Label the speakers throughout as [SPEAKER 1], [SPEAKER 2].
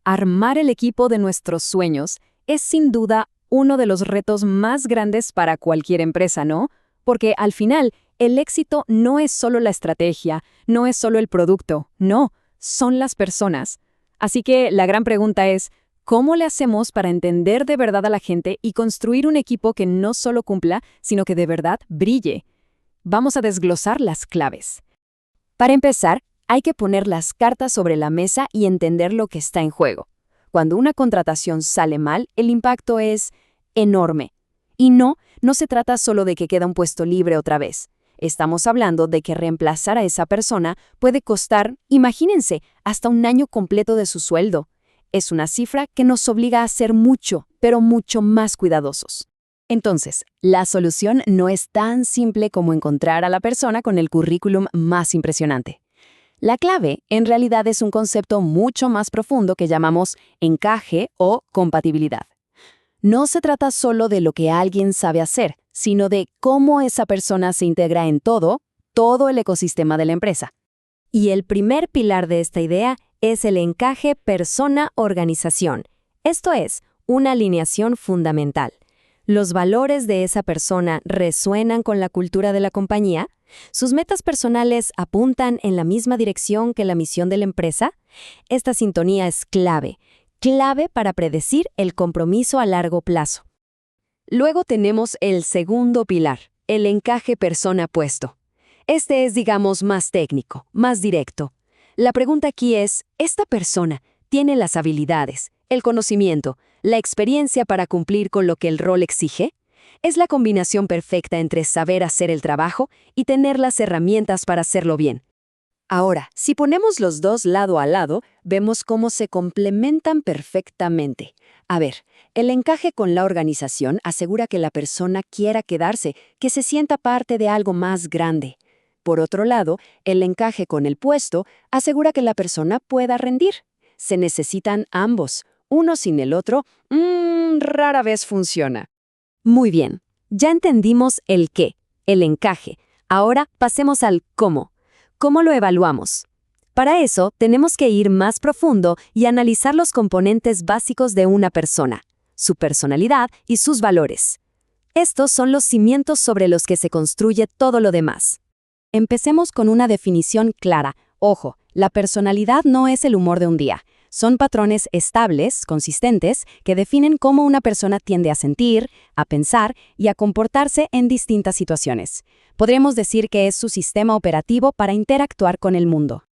[SPEAKER 1] Armar el equipo de nuestros sueños es sin duda uno de los retos más grandes para cualquier empresa, ¿no? Porque al final, el éxito no es solo la estrategia, no es solo el producto, no, son las personas. Así que la gran pregunta es, ¿cómo le hacemos para entender de verdad a la gente y construir un equipo que no solo cumpla, sino que de verdad brille? Vamos a desglosar las claves. Para empezar, hay que poner las cartas sobre la mesa y entender lo que está en juego. Cuando una contratación sale mal, el impacto es enorme. Y no se trata solo de que queda un puesto libre otra vez. Estamos hablando de que reemplazar a esa persona puede costar, imagínense, hasta un año completo de su sueldo. Es una cifra que nos obliga a ser mucho, pero mucho más cuidadosos. Entonces, la solución no es tan simple como encontrar a la persona con el currículum más impresionante. La clave, en realidad, es un concepto mucho más profundo que llamamos encaje o compatibilidad. No se trata solo de lo que alguien sabe hacer, sino de cómo esa persona se integra en todo el ecosistema de la empresa. Y el primer pilar de esta idea es el encaje persona-organización. Esto es, una alineación fundamental. ¿Los valores de esa persona resuenan con la cultura de la compañía? ¿Sus metas personales apuntan en la misma dirección que la misión de la empresa? Esta sintonía es clave para predecir el compromiso a largo plazo. Luego tenemos el segundo pilar, el encaje persona-puesto. Este es, digamos, más técnico, más directo. La pregunta aquí es, ¿esta persona tiene las habilidades, el conocimiento, la experiencia para cumplir con lo que el rol exige? Es la combinación perfecta entre saber hacer el trabajo y tener las herramientas para hacerlo bien. Ahora, si ponemos los dos lado a lado, vemos cómo se complementan perfectamente. A ver, el encaje con la organización asegura que la persona quiera quedarse, que se sienta parte de algo más grande. Por otro lado, el encaje con el puesto asegura que la persona pueda rendir. Se necesitan ambos. Uno sin el otro, rara vez funciona. Muy bien, ya entendimos el qué, el encaje. Ahora pasemos al cómo. ¿Cómo lo evaluamos? Para eso, tenemos que ir más profundo y analizar los componentes básicos de una persona, su personalidad y sus valores. Estos son los cimientos sobre los que se construye todo lo demás. Empecemos con una definición clara. Ojo, la personalidad no es el humor de un día. Son patrones estables, consistentes, que definen cómo una persona tiende a sentir, a pensar y a comportarse en distintas situaciones. Podríamos decir que es su sistema operativo para interactuar con el mundo.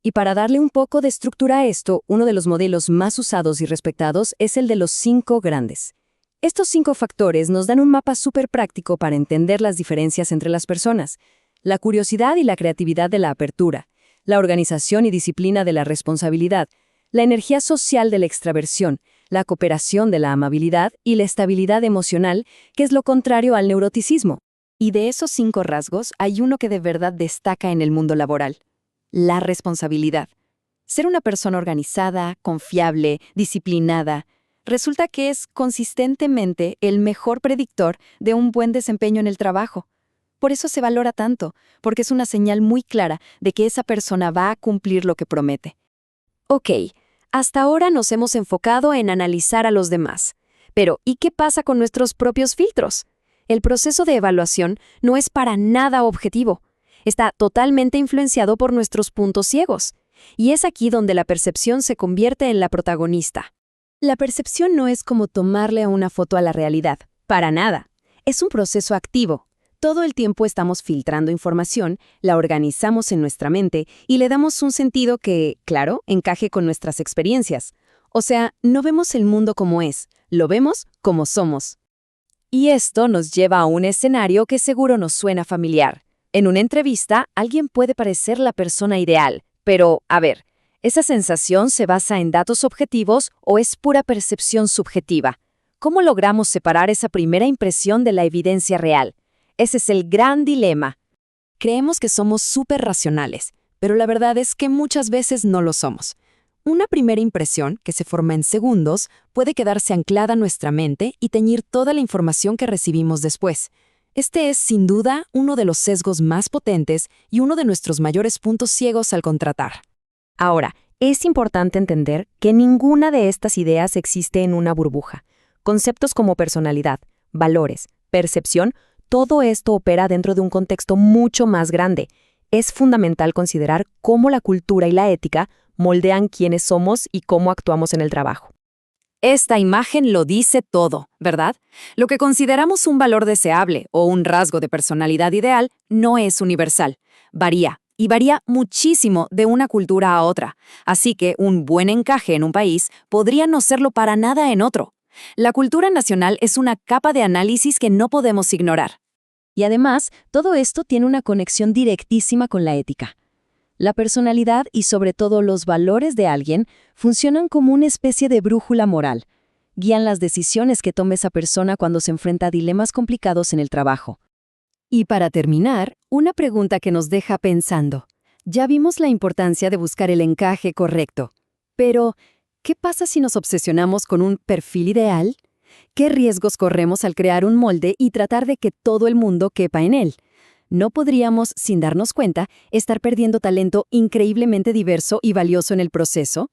[SPEAKER 1] Y para darle un poco de estructura a esto, uno de los modelos más usados y respetados es el de los 5 grandes. Estos 5 factores nos dan un mapa súper práctico para entender las diferencias entre las personas. La curiosidad y la creatividad de la apertura, la organización y disciplina de la responsabilidad, la energía social de la extraversión, la cooperación de la amabilidad y la estabilidad emocional, que es lo contrario al neuroticismo. Y de esos 5 rasgos hay uno que de verdad destaca en el mundo laboral: la responsabilidad. Ser una persona organizada, confiable, disciplinada, resulta que es consistentemente el mejor predictor de un buen desempeño en el trabajo. Por eso se valora tanto, porque es una señal muy clara de que esa persona va a cumplir lo que promete. Ok, hasta ahora nos hemos enfocado en analizar a los demás. Pero, ¿y qué pasa con nuestros propios filtros? El proceso de evaluación no es para nada objetivo. Está totalmente influenciado por nuestros puntos ciegos. Y es aquí donde la percepción se convierte en la protagonista. La percepción no es como tomarle una foto a la realidad. Para nada. Es un proceso activo. Todo el tiempo estamos filtrando información, la organizamos en nuestra mente y le damos un sentido que, claro, encaje con nuestras experiencias. O sea, no vemos el mundo como es, lo vemos como somos. Y esto nos lleva a un escenario que seguro nos suena familiar. En una entrevista, alguien puede parecer la persona ideal, pero, a ver, ¿esa sensación se basa en datos objetivos o es pura percepción subjetiva? ¿Cómo logramos separar esa primera impresión de la evidencia real? Ese es el gran dilema. Creemos que somos súper racionales, pero la verdad es que muchas veces no lo somos. Una primera impresión, que se forma en segundos, puede quedarse anclada en nuestra mente y teñir toda la información que recibimos después. Este es, sin duda, uno de los sesgos más potentes y uno de nuestros mayores puntos ciegos al contratar. Ahora,
[SPEAKER 2] Es importante entender que ninguna de estas ideas existe en una burbuja. Conceptos como personalidad, valores, percepción, todo esto opera dentro de un contexto mucho más grande. Es fundamental considerar cómo la cultura y la ética moldean quiénes somos y cómo actuamos en el trabajo.
[SPEAKER 1] Esta imagen lo dice todo, ¿verdad? Lo que consideramos un valor deseable o un rasgo de personalidad ideal no es universal. Varía, y varía muchísimo de una cultura a otra. Así que un buen encaje en un país podría no serlo para nada en otro. La cultura nacional es una capa de análisis que no podemos ignorar.
[SPEAKER 2] Y además, todo esto tiene una conexión directísima con la ética. La personalidad y sobre todo los valores de alguien funcionan como una especie de brújula moral. Guían las decisiones que tome esa persona cuando se enfrenta a dilemas complicados en el trabajo.
[SPEAKER 1] Y para terminar, una pregunta que nos deja pensando. Ya vimos la importancia de buscar el encaje correcto. Pero, ¿qué pasa si nos obsesionamos con un perfil ideal? ¿Qué riesgos corremos al crear un molde y tratar de que todo el mundo quepa en él? ¿No podríamos, sin darnos cuenta, estar perdiendo talento increíblemente diverso y valioso en el proceso?